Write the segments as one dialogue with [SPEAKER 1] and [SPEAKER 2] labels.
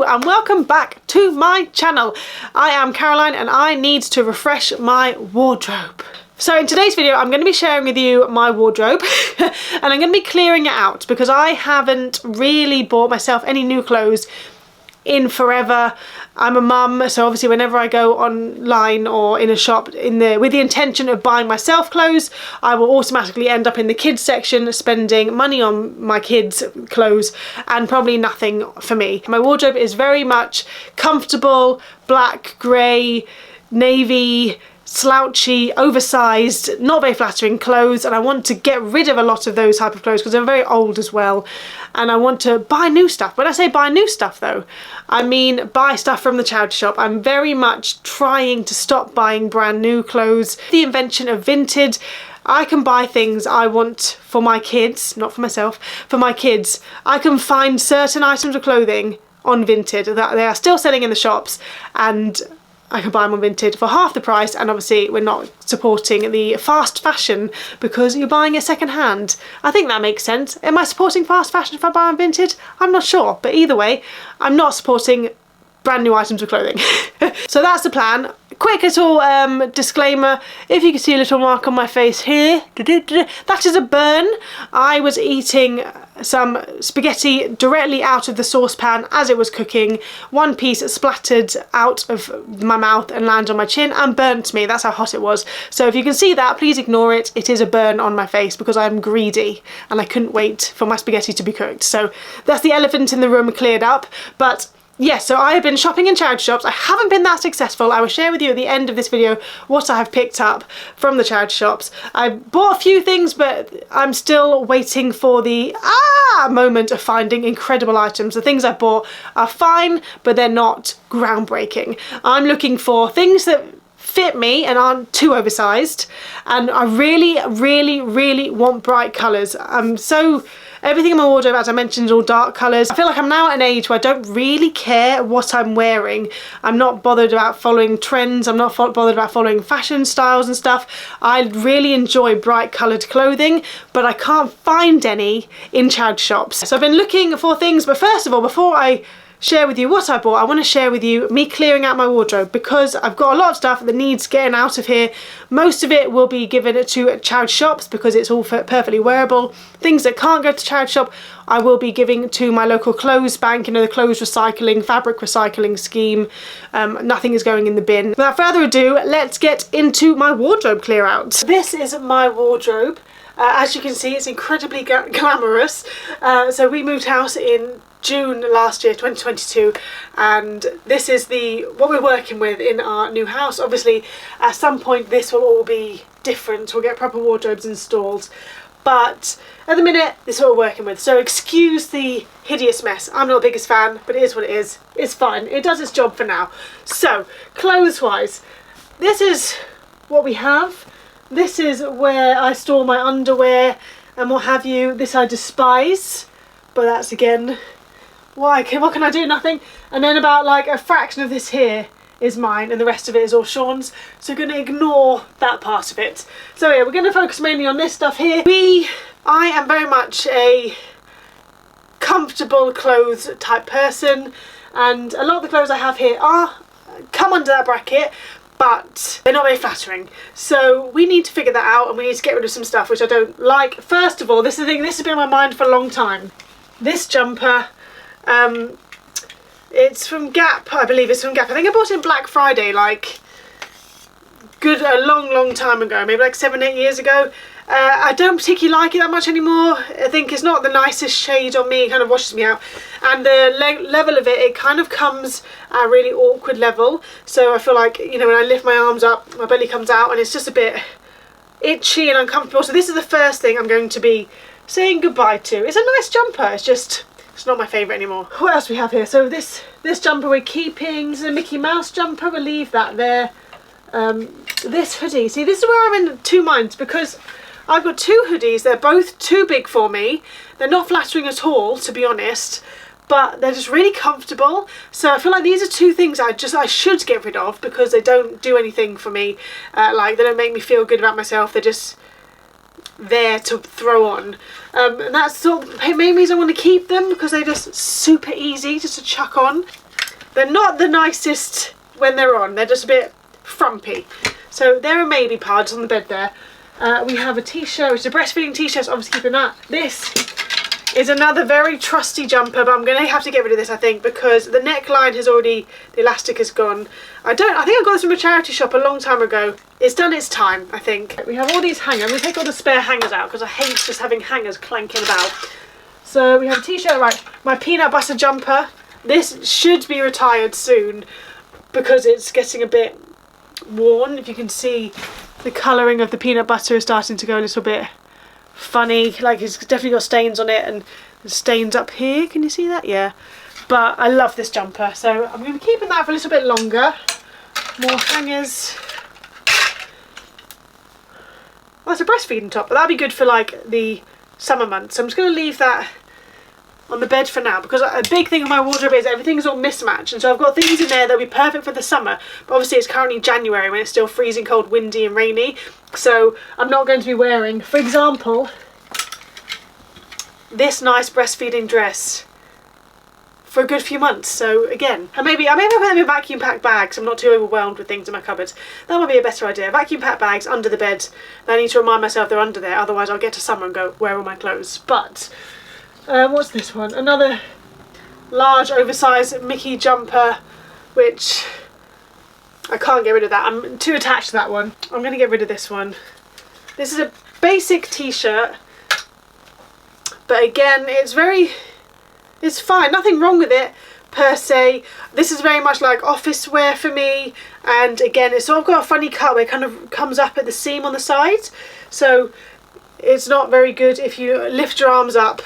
[SPEAKER 1] and welcome back to my channel. I am Caroline and I need to refresh my wardrobe. So in today's video I'm going to be sharing with you my wardrobe and I'm going to be clearing it out because I haven't really bought myself any new clothes in forever. I'm a mum, so obviously whenever I go online or in a shop with the intention of buying myself clothes, I will automatically end up in the kids section spending money on my kids' clothes and probably nothing for me. My wardrobe is very much comfortable, black, grey, navy, slouchy, oversized, not very flattering clothes, and I want to get rid of a lot of those type of clothes because they're very old as well, and I want to buy new stuff. When I say buy new stuff though, I mean buy stuff from the charity shop. I'm very much trying to stop buying brand new clothes. The invention of vintage. I can buy things I want for my kids, not for myself, for my kids. I can find certain items of clothing on Vinted that they are still selling in the shops, and I can buy them on Vinted for half the price, and obviously we're not supporting the fast fashion because you're buying it second hand. I think that makes sense. Am I supporting fast fashion if I buy on Vinted? I'm not sure, but either way, I'm not supporting brand new items of clothing. So that's the plan. Quick little disclaimer, if you can see a little mark on my face here, that is a burn. I was eating some spaghetti directly out of the saucepan as it was cooking. One piece splattered out of my mouth and landed on my chin and burnt me. That's how hot it was. So if you can see that, please ignore it. It is a burn on my face because I'm greedy and I couldn't wait for my spaghetti to be cooked. So that's the elephant in the room cleared up. But yes, so I have been shopping in charity shops. I haven't been that successful. I will share with you at the end of this video what I have picked up from the charity shops. I bought a few things, but I'm still waiting for the moment of finding incredible items. The things I bought are fine, but they're not groundbreaking. I'm looking for things that fit me and aren't too oversized, and I really want bright colours. Everything in my wardrobe, as I mentioned, is all dark colours. I feel like I'm now at an age where I don't really care what I'm wearing. I'm not bothered about following trends. I'm not bothered about following fashion styles and stuff. I really enjoy bright coloured clothing, but I can't find any in charity shops. So I've been looking for things, but first of all, before I share with you what I bought, I want to share with you me clearing out my wardrobe because I've got a lot of stuff that needs getting out of here. Most of it will be given to charity shops because it's all perfectly wearable. Things that can't go to charity shop I will be giving to my local clothes bank, you know, the clothes recycling, fabric recycling scheme. Nothing is going in the bin. Without further ado, let's get into my wardrobe clear out. This is my wardrobe. As you can see, it's incredibly glamorous. So we moved house in June last year, 2022, and this is what we're working with in our new house. Obviously at some point this will all be different, we'll get proper wardrobes installed, but at the minute this is what we're working with, so excuse the hideous mess. I'm not the biggest fan, but it is what it is. It's fine, it does its job for now. So clothes wise, this is what we have. This is where I store my underwear and what have you. This I despise, but that's again, why? What can I do? Nothing. And then about like a fraction of this here is mine and the rest of it is all Sean's, so we're going to ignore that part of it. So yeah, we're going to focus mainly on this stuff here. I am very much a comfortable clothes type person, and a lot of the clothes I have here come under that bracket, but they're not very flattering. So we need to figure that out and we need to get rid of some stuff which I don't like. First of all, this is the thing, this has been on my mind for a long time. This jumper, it's from Gap, I believe it's from Gap. I think I bought it in Black Friday, like a long time ago, maybe like 7-8 years ago. I don't particularly like it that much anymore. I think it's not the nicest shade on me, it kind of washes me out, and the level of it kind of comes at a really awkward level, so I feel like, you know, when I lift my arms up my belly comes out and it's just a bit itchy and uncomfortable. So this is the first thing I'm going to be saying goodbye to. It's a nice jumper, it's not my favourite anymore. What else we have here? So this jumper we're keeping. This is a Mickey Mouse jumper, we'll leave that there. This hoodie, see, this is where I'm in two minds because I've got two hoodies. They're both too big for me. They're not flattering at all, to be honest, but they're just really comfortable. So I feel like these are two things I should get rid of because they don't do anything for me. Like, they don't make me feel good about myself. They're just there to throw on, and that's sort of the main reason I want to keep them, because they're just super easy just to chuck on. They're not the nicest when they're on. They're just a bit frumpy. So there are maybe pads on the bed there. We have a t-shirt, which is a breastfeeding t-shirt, so obviously keeping that. This is another very trusty jumper, but I'm going to have to get rid of this, I think, because the neckline has already, the elastic is gone. I think I got this from a charity shop a long time ago. It's done its time, I think. We have all these hangers. I'm going to take all the spare hangers out because I hate just having hangers clanking about. So we have a t-shirt, right, my peanut butter jumper. This should be retired soon because it's getting a bit worn. If you can see, the colouring of the peanut butter is starting to go a little bit funny, like it's definitely got stains on it, and the stains up here, can you see that? Yeah, but I love this jumper, so I'm going to be keeping that for a little bit longer. More hangers. Well, it's a breastfeeding top, but that'll be good for like the summer months, so I'm just going to leave that on the bed for now, because a big thing of my wardrobe is everything's all mismatched, and so I've got things in there that'll be perfect for the summer, but obviously it's currently January when it's still freezing cold, windy and rainy, so I'm not going to be wearing, for example, this nice breastfeeding dress for a good few months. So again, and maybe I put them in vacuum packed bags. I'm not too overwhelmed with things in my cupboards. That might be a better idea. Vacuum packed bags under the bed. And I need to remind myself they're under there, otherwise I'll get to summer and go, where are my clothes? But what's this one? Another large oversized Mickey jumper, which I can't get rid of that. I'm too attached to that one. I'm going to get rid of this one. This is a basic t-shirt, but again, it's fine. Nothing wrong with it per se. This is very much like office wear for me, and again, it's sort of got a funny cut where it kind of comes up at the seam on the side, so it's not very good if you lift your arms up.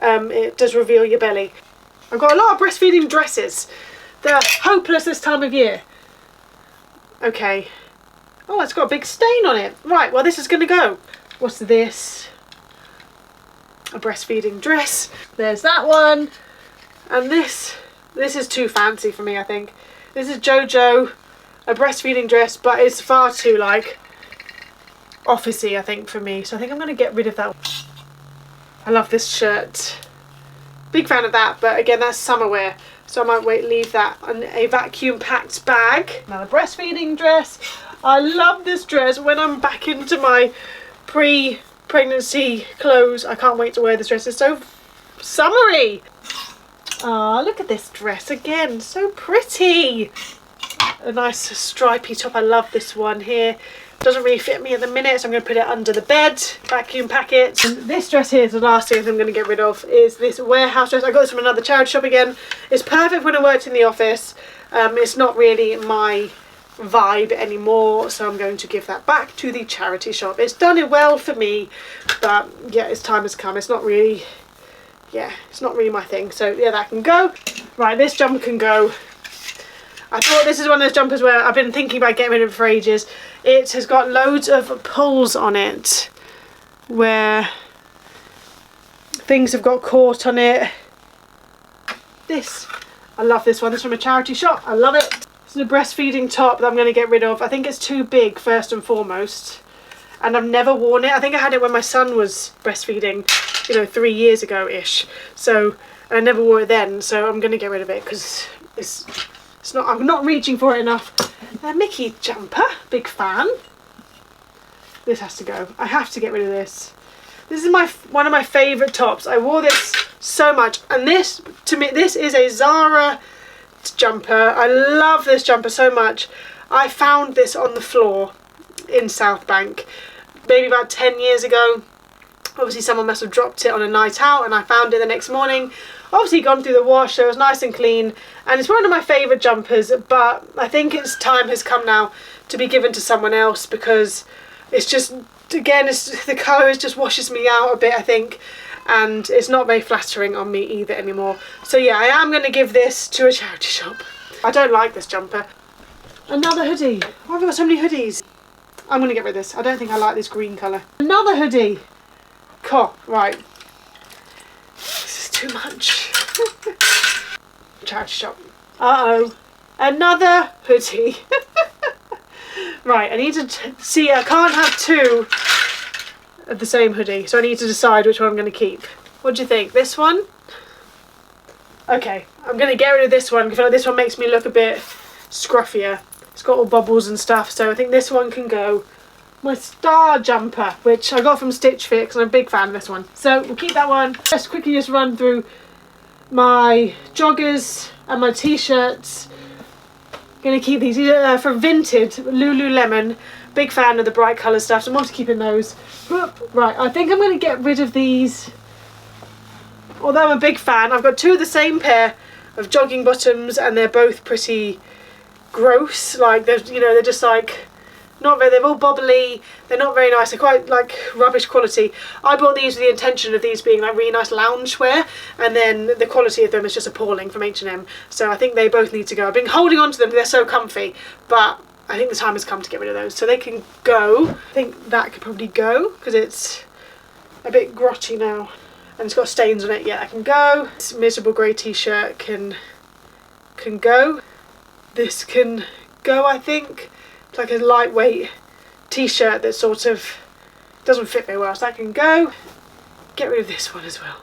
[SPEAKER 1] It does reveal your belly. I've got a lot of breastfeeding dresses. They're hopeless this time of year. Okay. Oh, it's got a big stain on it. Right, well, this is going to go. What's this? A breastfeeding dress. There's that one. And this is too fancy for me, I think. This is JoJo, a breastfeeding dress, but it's far too, like, officey, I think, for me. So I think I'm going to get rid of that one. I love this shirt. Big fan of that, but again, that's summer wear. So I might leave that in a vacuum packed bag. Another breastfeeding dress. I love this dress. When I'm back into my pre-pregnancy clothes, I can't wait to wear this dress. It's so summery. Ah, look at this dress again. So pretty. A nice stripy top. I love this one here. Doesn't really fit me at the minute, so I'm going to put it under the bed, vacuum pack it. And this dress here is the last thing I'm going to get rid of, is this warehouse dress. I got this from another charity shop again. It's perfect when I worked in the office. It's not really my vibe anymore, so I'm going to give that back to the charity shop. It's done it well for me, but yeah, its time has come. It's not really, it's not really my thing. So yeah, that can go. Right, this jumper can go. I thought this is one of those jumpers where I've been thinking about getting rid of it for ages. It has got loads of pulls on it where things have got caught on it. I love this one. This is from a charity shop. I love it. This is a breastfeeding top that I'm going to get rid of. I think it's too big, first and foremost. And I've never worn it. I think I had it when my son was breastfeeding, 3 years ago-ish. So, and I never wore it then. So I'm going to get rid of it because I'm not reaching for it enough. Mickey jumper, big fan. This has to go. I have to get rid of this. This is one of my favourite tops. I wore this so much, and this, to me, this is a Zara jumper. I love this jumper so much. I found this on the floor in South Bank maybe about 10 years ago. Obviously someone must have dropped it on a night out, and I found it the next morning. Obviously gone through the wash, so it was nice and clean, and it's one of my favourite jumpers, but I think its time has come now to be given to someone else, because it's just, again, the colour just washes me out a bit, I think, and it's not very flattering on me either anymore. So yeah, I am going to give this to a charity shop. I don't like this jumper. Another hoodie. Why have I got so many hoodies? I'm going to get rid of this. I don't think I like this green colour. Another hoodie. Cool, right. This is too much. Charity shop. Uh-oh. Another hoodie. Right, I need to see, I can't have two of the same hoodie, so I need to decide which one I'm going to keep. What do you think? This one? Okay, I'm going to get rid of this one. I feel like this one makes me look a bit scruffier. It's got all bubbles and stuff, so I think this one can go. My star jumper, which I got from Stitch Fix, and I'm a big fan of this one. So we'll keep that one. Just quickly run through my joggers and my t-shirts. Gonna keep these. These are from Vinted, Lululemon. Big fan of the bright colour stuff, so I'm also keeping those. Right, I think I'm gonna get rid of these. Although I'm a big fan, I've got two of the same pair of jogging bottoms, and they're both pretty gross. Like they're, you know, they're just like not very. They're all bobbly. They're not very nice. They're quite like rubbish quality. I bought these with the intention of these being like really nice lounge wear, and then the quality of them is just appalling from H&M. So I think they both need to go. I've been holding on to them because they're so comfy, but I think the time has come to get rid of those. So they can go. I think that could probably go because it's a bit grotty now. And it's got stains on it. Yeah, that can go. This miserable grey t-shirt can go. This can go, I think. It's like a lightweight t-shirt that sort of doesn't fit very well, so that can go. Get rid of this one as well.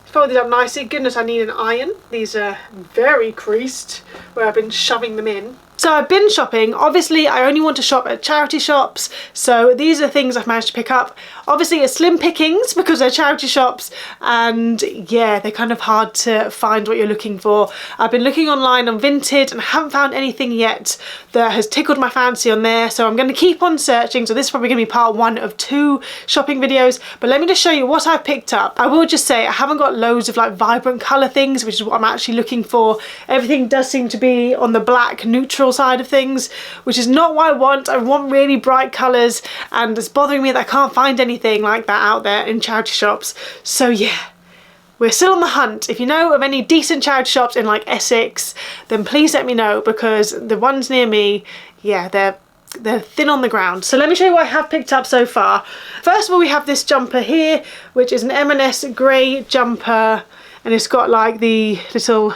[SPEAKER 1] Fold these up nicely. Goodness, I need an iron. These are very creased where I've been shoving them in. So I've been shopping. Obviously I only want to shop at charity shops, so these are things I've managed to pick up. Obviously it's slim pickings because they're charity shops, and yeah, they're kind of hard to find what you're looking for. I've been looking online on Vinted and haven't found anything yet that has tickled my fancy on there, so I'm going to keep on searching. So this is probably going to be part 1 of 2 shopping videos, but let me just show you what I've picked up. I will just say I haven't got loads of like vibrant colour things, which is what I'm actually looking for. Everything does seem to be on the black neutral side of things, which is not what I want. I want really bright colours, and it's bothering me that I can't find anything like that out there in charity shops. So yeah, we're still on the hunt. If you know of any decent charity shops in like Essex, then please let me know, because the ones near me, yeah, they're thin on the ground. So let me show you what I have picked up so far. First of all, we have this jumper here, which is an M&S grey jumper, and it's got like the little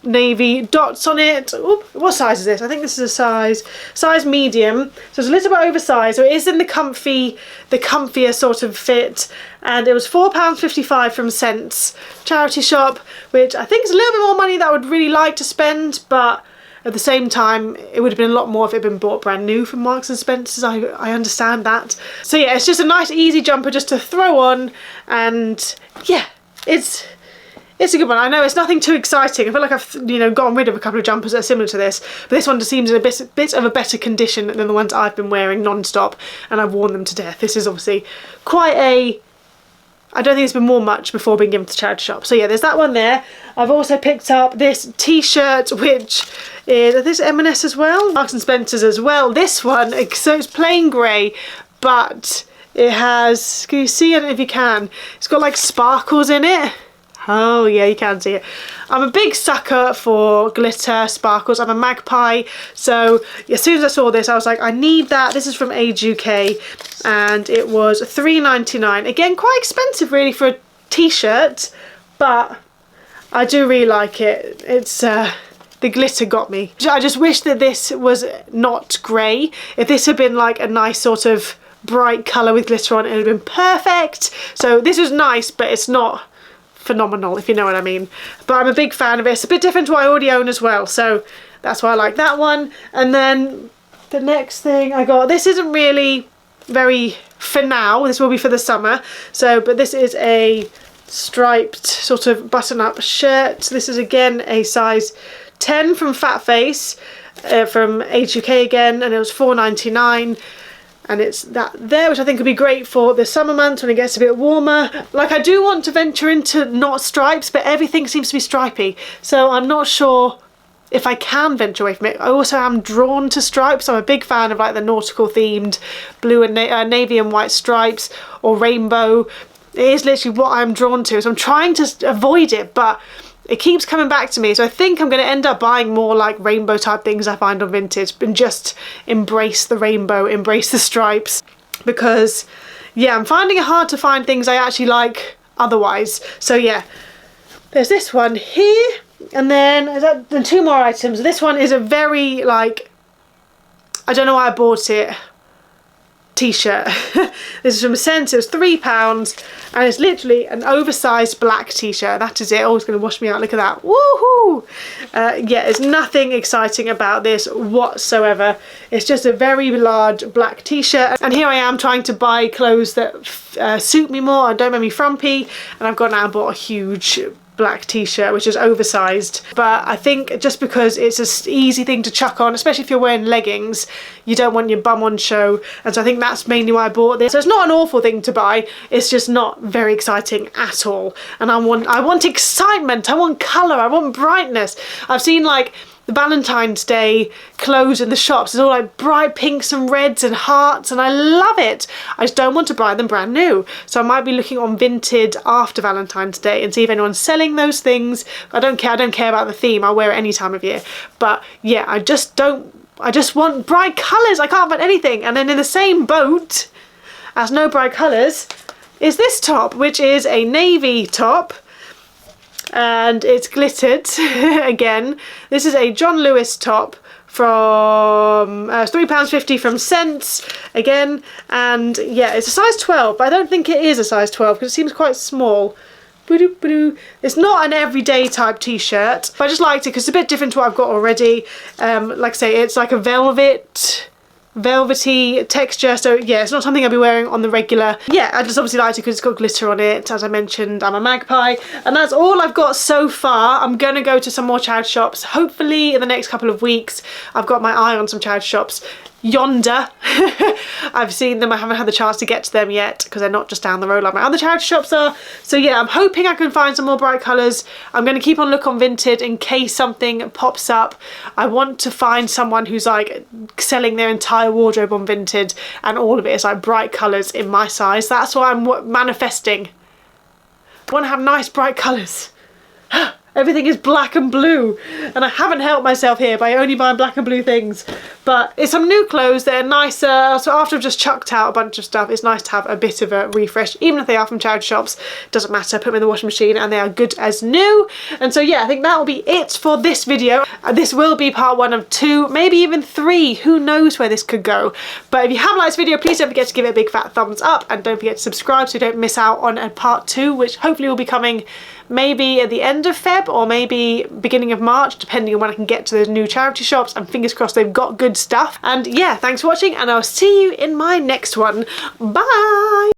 [SPEAKER 1] navy dots on it. Oop, what size is this? I think this is a size medium, so it's a little bit oversized, so it is in the comfier sort of fit, and it was £4.55 from Sense charity shop, which I think is a little bit more money that I would really like to spend, but at the same time it would have been a lot more if it had been bought brand new from Marks and Spencer's. I understand that. So yeah, it's just a nice easy jumper just to throw on, and yeah, it's a good one. I know it's nothing too exciting. I feel like I've, you know, gotten rid of a couple of jumpers that are similar to this, but this one just seems in a bit of a better condition than the ones I've been wearing non-stop, and I've worn them to death. This is obviously quite a... I don't think it's been worn much before being given to charity shop. So yeah, there's that one there. I've also picked up this t-shirt, which is this M&S as well, Marks and Spencer's as well. This one, so it's plain grey, but it has, can you see? I don't know if you can. It's got like sparkles in it. Oh yeah, you can see it. I'm a big sucker for glitter, sparkles. I'm a magpie, so as soon as I saw this I was like, I need that. This is from Age UK, and it was £3.99. Again, quite expensive really for a t-shirt, but I do really like it. It's the glitter got me. I just wish that this was not grey. If this had been like a nice sort of bright colour with glitter on, it would have been perfect. So this was nice, but it's not phenomenal, if you know what I mean. But I'm a big fan of it. It's a bit different to what I already own as well, so that's why I like that one. And then the next thing I got, this isn't really very for now, this will be for the summer, so, but this is a striped sort of button-up shirt. This is again a size 10 from Fat Face, from Age UK again, and it was £4.99. And it's that there, which I think would be great for the summer months when it gets a bit warmer. Like, I do want to venture into not stripes, but everything seems to be stripy, so I'm not sure if I can venture away from it. I also am drawn to stripes. I'm a big fan of like the nautical themed blue and navy and white stripes, or rainbow. It is literally what I'm drawn to, so I'm trying to avoid it, but it keeps coming back to me, so I think I'm going to end up buying more like rainbow type things I find on Vinted, and just embrace the rainbow, embrace the stripes, because yeah, I'm finding it hard to find things I actually like otherwise. So yeah, there's this one here, and then there's 2 more items. This one is a very like, I don't know why I bought it. t-shirt. This is from Sense. It was £3 and it's literally an oversized black t-shirt. That is it. Oh, it's going to wash me out. Look at that. Woohoo! Yeah, there's nothing exciting about this whatsoever. It's just a very large black t-shirt, and here I am trying to buy clothes that suit me more and don't make me frumpy, and I've gone out and bought a huge black t-shirt which is oversized. But I think just because it's an easy thing to chuck on, especially if you're wearing leggings, you don't want your bum on show, and so I think that's mainly why I bought this. So it's not an awful thing to buy, it's just not very exciting at all, and I want excitement, I want colour, I want brightness. I've seen like the Valentine's Day clothes in the shops. It's all like bright pinks and reds and hearts, and I love it. I just don't want to buy them brand new. So I might be looking on Vinted after Valentine's Day and see if anyone's selling those things. I don't care about the theme. I'll wear it any time of year. But yeah, I just want bright colours. I can't find anything. And then in the same boat as no bright colours is this top, which is a navy top. And it's glittered again. This is a John Lewis top from £3.50 from Sense again, and yeah, it's a size 12, but I don't think it is a size 12 because it seems quite small. It's not an everyday type t-shirt, but I just liked it because it's a bit different to what I've got already. Like I say, it's like a velvety texture, so yeah, it's not something I'll be wearing on the regular. Yeah, I just obviously liked it because it's got glitter on it. As I mentioned, I'm a magpie, and that's all I've got so far. I'm gonna go to some more charity shops hopefully in the next couple of weeks. I've got my eye on some charity shops yonder. I've seen them, I haven't had the chance to get to them yet because they're not just down the road like my other charity shops are. So yeah, I'm hoping I can find some more bright colours. I'm going to keep on look on Vinted in case something pops up. I want to find someone who's like selling their entire wardrobe on Vinted and all of it is like bright colours in my size. That's what I'm manifesting. I want to have nice bright colours. Everything is black and blue, and I haven't helped myself here by only buying black and blue things. But it's some new clothes that are nicer, so after I've just chucked out a bunch of stuff, it's nice to have a bit of a refresh. Even if they are from charity shops, doesn't matter, put them in the washing machine and they are good as new. And so yeah, I think that will be it for this video. This will be part 1 of 2, maybe even 3, who knows where this could go. But if you have liked this video, please don't forget to give it a big fat thumbs up, and don't forget to subscribe so you don't miss out on a part 2, which hopefully will be coming maybe at the end of Feb or maybe beginning of March, depending on when I can get to those new charity shops, and fingers crossed they've got good stuff. And yeah, thanks for watching, and I'll see you in my next one. Bye!